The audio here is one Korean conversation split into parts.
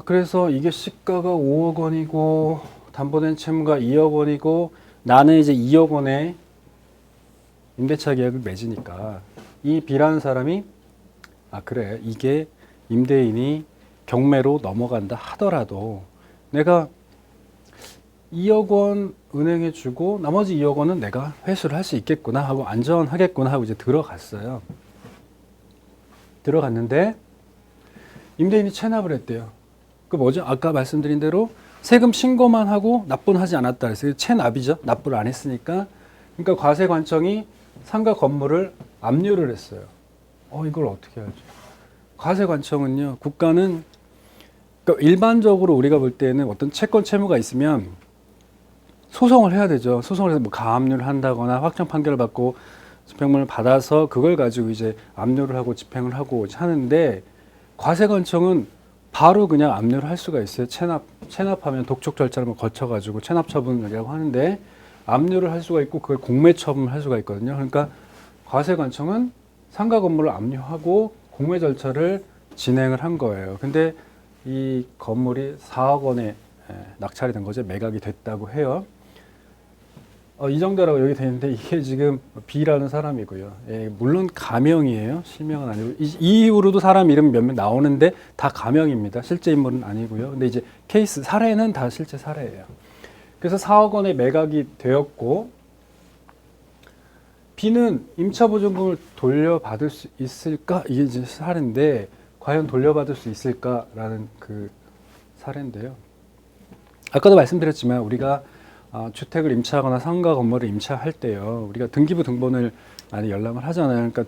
그래서 이게 시가가 5억 원이고 담보된 채무가 2억 원이고 나는 이제 2억 원의 임대차 계약을 맺으니까 이 B라는 사람이 그래 이게 임대인이 경매로 넘어간다 하더라도 내가 2억 원 은행에 주고 나머지 2억 원은 내가 회수를 할 수 있겠구나 하고 안전하겠구나 하고 이제 들어갔어요. 들어갔는데 임대인이 체납을 했대요. 그 뭐죠? 아까 말씀드린 대로 세금 신고만 하고 납부는 하지 않았다 그랬어요. 체납이죠. 납부를 안 했으니까. 그러니까 과세관청이 상가 건물을 압류를 했어요. 이걸 어떻게 하죠? 과세관청은요. 국가는 그러니까 일반적으로 우리가 볼 때는 어떤 채권 채무가 있으면 소송을 해야 되죠. 소송을 해서 뭐 가압류를 한다거나 확정 판결을 받고 집행문을 받아서 그걸 가지고 이제 압류를 하고 집행을 하고 하는데 과세관청은 바로 그냥 압류를 할 수가 있어요. 체납하면 독촉 절차를 거쳐가지고 체납 처분이라고 하는데 압류를 할 수가 있고 그걸 공매 처분을 할 수가 있거든요. 그러니까 과세관청은 상가 건물을 압류하고 공매 절차를 진행을 한 거예요. 근데 이 건물이 4억 원에 낙찰이 된 거죠. 매각이 됐다고 해요. 이 정도라고 여기 돼 있는데 이게 지금 B라는 사람이고요. 물론 가명이에요. 실명은 아니고 이 이후로도 사람 이름 몇 명 나오는데 다 가명입니다. 실제 인물은 아니고요. 근데 이제 케이스 사례는 다 실제 사례예요. 그래서 4억 원에 매각이 되었고 B는 임차보증금을 돌려받을 수 있을까? 이게 이제 사례인데 과연 돌려받을 수 있을까라는 그 사례인데요. 아까도 말씀드렸지만 우리가 주택을 임차하거나 상가 건물을 임차할 때요. 우리가 등기부 등본을 많이 열람을 하잖아요. 그러니까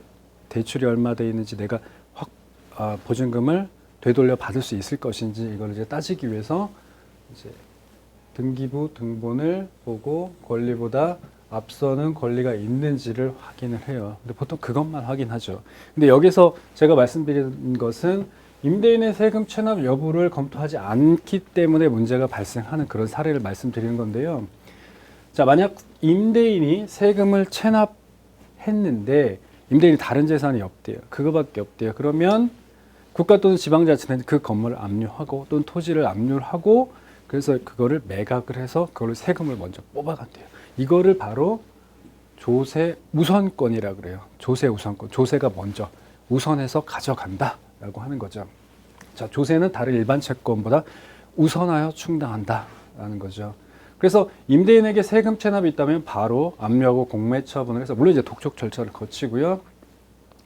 대출이 얼마 돼 있는지 내가 보증금을 되돌려 받을 수 있을 것인지 이걸 이제 따지기 위해서 이제 등기부 등본을 보고 권리보다 앞서는 권리가 있는지를 확인을 해요. 근데 보통 그것만 확인하죠. 근데 여기서 제가 말씀드린 것은 임대인의 세금 체납 여부를 검토하지 않기 때문에 문제가 발생하는 그런 사례를 말씀드리는 건데요. 자, 만약 임대인이 세금을 체납했는데 임대인이 다른 재산이 없대요. 그거밖에 없대요. 그러면 국가 또는 지방자치는 그 건물을 압류하고 또는 토지를 압류하고 그래서 그거를 매각을 해서 그걸 세금을 먼저 뽑아간대요. 이거를 바로 조세 우선권이라고 그래요. 조세 우선권. 조세가 먼저 우선해서 가져간다라고 하는 거죠. 자, 조세는 다른 일반 채권보다 우선하여 충당한다라는 거죠. 그래서 임대인에게 세금 체납이 있다면 바로 압류하고 공매 처분을 해서 물론 이제 독촉 절차를 거치고요.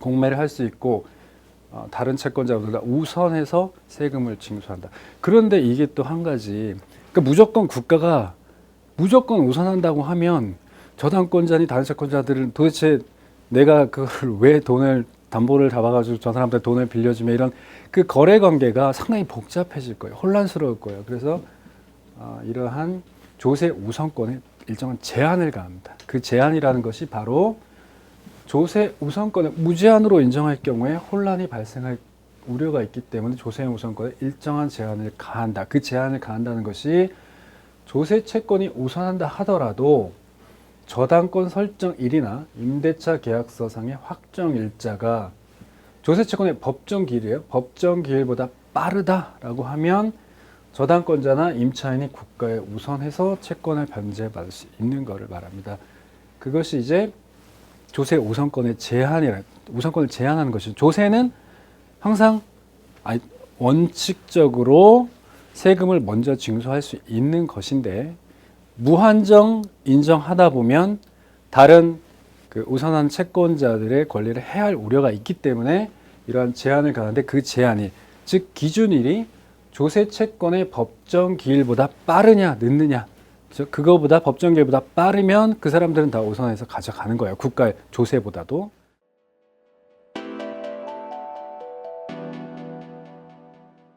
공매를 할 수 있고 다른 채권자보다 우선해서 세금을 징수한다. 그런데 이게 또 한 가지 그러니까 무조건 국가가 무조건 우선한다고 하면 저당권자니 다른 채권자들은 도대체 내가 그걸 왜 돈을 담보를 잡아가지고 저 사람한테 돈을 빌려주면 이런 그 거래 관계가 상당히 복잡해질 거예요. 혼란스러울 거예요. 그래서 이러한 조세 우선권에 일정한 제한을 가합니다. 그 제한이라는 것이 바로 조세 우선권을 무제한으로 인정할 경우에 혼란이 발생할 우려가 있기 때문에 조세 우선권에 일정한 제한을 가한다. 그 제한을 가한다는 것이 조세 채권이 우선한다 하더라도 저당권 설정일이나 임대차 계약서상의 확정일자가 조세 채권의 법정 기일이에요. 법정 기일보다 빠르다라고 하면 저당권자나 임차인이 국가에 우선해서 채권을 변제받을 수 있는 것을 말합니다. 그것이 이제 조세 우선권의 제한이라 우선권을 제한하는 것이죠. 조세는 항상 원칙적으로 세금을 먼저 징수할 수 있는 것인데 무한정 인정하다 보면 다른 그 우선한 채권자들의 권리를 해할 우려가 있기 때문에 이러한 제한을 가하는데 그 제한이 즉 기준일이 조세 채권의 법정 기일보다 빠르냐 늦느냐 그거보다 법정 기일보다 빠르면 그 사람들은 다 우선해서 가져가는 거예요. 국가의 조세보다도.